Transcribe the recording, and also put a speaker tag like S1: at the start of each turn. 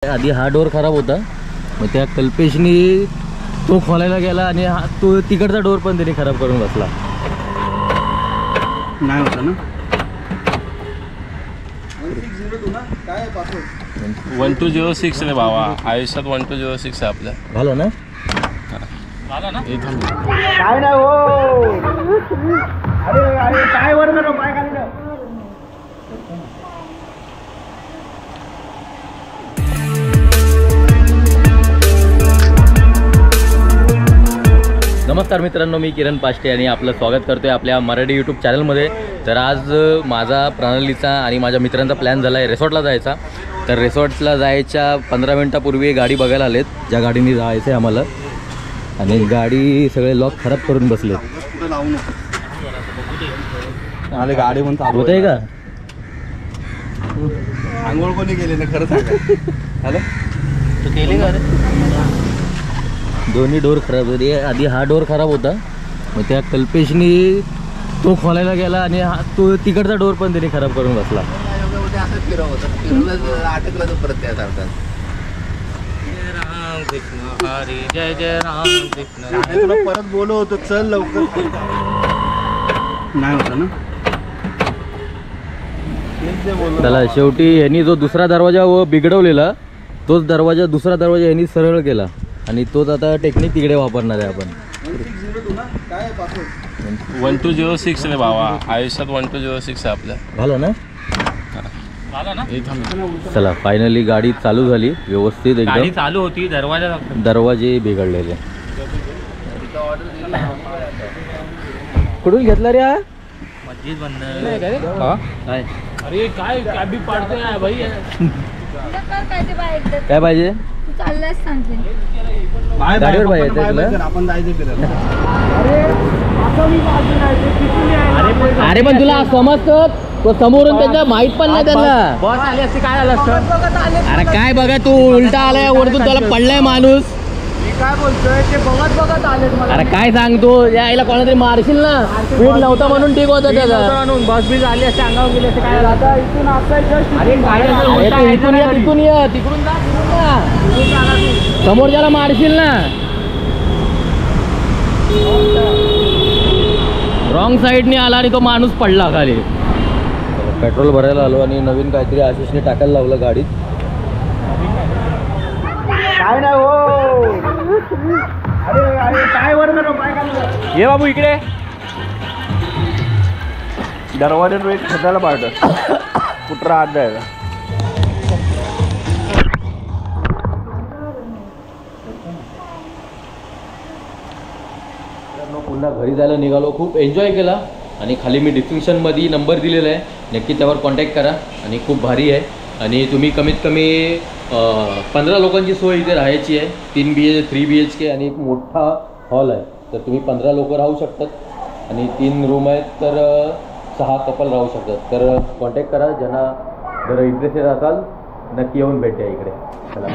S1: आधी हा डोर खराब होता, मग त्या कल्पेशनी तो खोलायला गेला आणि तो तिकडचा डोर पण त्याने खराब करून बसला.
S2: नाही होता ना.
S3: 1206 रे बाबा, आयुष्यात 1206 आहे आपल्या.
S1: झालं ना,
S3: झालं ना.
S2: काय नाही हो. अरे काय वर करो, पाय खाली ठेव.
S1: नमस्कार मित्रांनो, मी किरण पाष्टे आणि आपलं स्वागत करतोय आपल्या मराठी यूट्यूब चॅनलमध्ये. तर आज माझा, प्रणालीचा आणि माझ्या मित्रांचा प्लॅन झाला आहे रिसॉर्टला जायचा. तर रिसॉर्टला जायच्या 15 मिनटापूर्वी गाडी बघायला आलेत, ज्या गाडीने जायचं आहे आम्हाला. आणि गाडी सगळे लॉक खराब करून बसलेत.
S2: आले गाडी पण
S1: होत आहे का?
S2: आंघोळ कोणी केली ना, खरं सांगा. हॅलो,
S1: तू केली का रे? दोन्ही डोर खराब होते. आधी हा डोर खराब होता, मग त्या कल्पेशनी तो खोलायला गेला आणि तो तिकडचा डोर पण त्याने खराब करून बसला.
S3: जय जय राम कृष्ण.
S2: तुला परत बोलव होतो, चल लवकर. नाही होता ना.
S1: त्याला शेवटी यांनी जो दुसरा दरवाजा बिघडवलेला, तोच दरवाजा, दुसरा दरवाजा यांनी सरळ केला आणि तोच आता टेक्निक तिकडे वापरणार आहे आपण.
S3: 1206 रे बाबा, आयुष्यात 1206 आहे आपल्या.
S1: झालं ना.
S3: झालं ना.
S1: चला, फायनली गाडी चालू झाली व्यवस्थित
S3: गाडी
S1: एकदम.
S3: चालू होती,
S1: दरवाजे बिघडलेले. कुठून घेतला रे हा?
S3: मस्जिद बंद.
S1: काय?
S3: अरे काय कॅबी पाडतोय भाई.
S1: काय पाहिजे? गाडीवर पाहिजे
S2: आपण जायचं फिरायला.
S1: अरे पण तुला समजतं, तो समोरून त्यांना माहित पण नाही त्यांना.
S3: बस आली असते काय झालं असतं.
S1: अरे काय बघा, तू उलटा आलाय वरतून, त्याला पडलाय माणूस.
S2: मी काय बोलतोय ते बघत आलेत मला.
S1: अरे काय सांगतो, यायला कोणातरी मारशील ना. स्पीड नव्हता म्हणून ठीक होतं त्याचा.
S3: बस बी झाली असते, अंगावर गेली असते काय.
S2: आता इथून असायचं.
S3: अरे काय
S1: अरे तू इथून ये, तिकडून ये, तिकडून जा, तिकडून जा. समोरच्याला मारशील ना. रॉंग साईडने आला आणि तो माणूस पडला खाली. पेट्रोल भरायला आलो आणि नवीन काहीतरी आशिषने टाकायला लावलं गाडीत.
S2: काय नाही हो. अरे काय वर करो, पाय खाली ठेव.
S3: ये बाबू इकडे.
S2: दरवाज्यावर एक खड्याला पाडत कुत्रा आत जायला.
S1: पुन्हा घरी जायला निघालो. खूप एन्जॉय केला आणि खाली मी डिस्क्रिप्शनमध्ये नंबर दिलेला आहे, नक्की त्यावर कॉन्टॅक्ट करा. आणि खूप भारी आहे. आणि तुम्ही कमीत कमी 15 लोकांची सोय इथे राहायची आहे. 3 BHK आणि एक मोठा हॉल आहे. तर तुम्ही 15 लोक राहू शकतात आणि 3 रूम आहेत, तर 6 कपल राहू शकतात. तर कॉन्टॅक्ट करा, ज्यांना जर इंटरेस्टेड असाल नक्की येऊन भेट द्या इकडे. चला.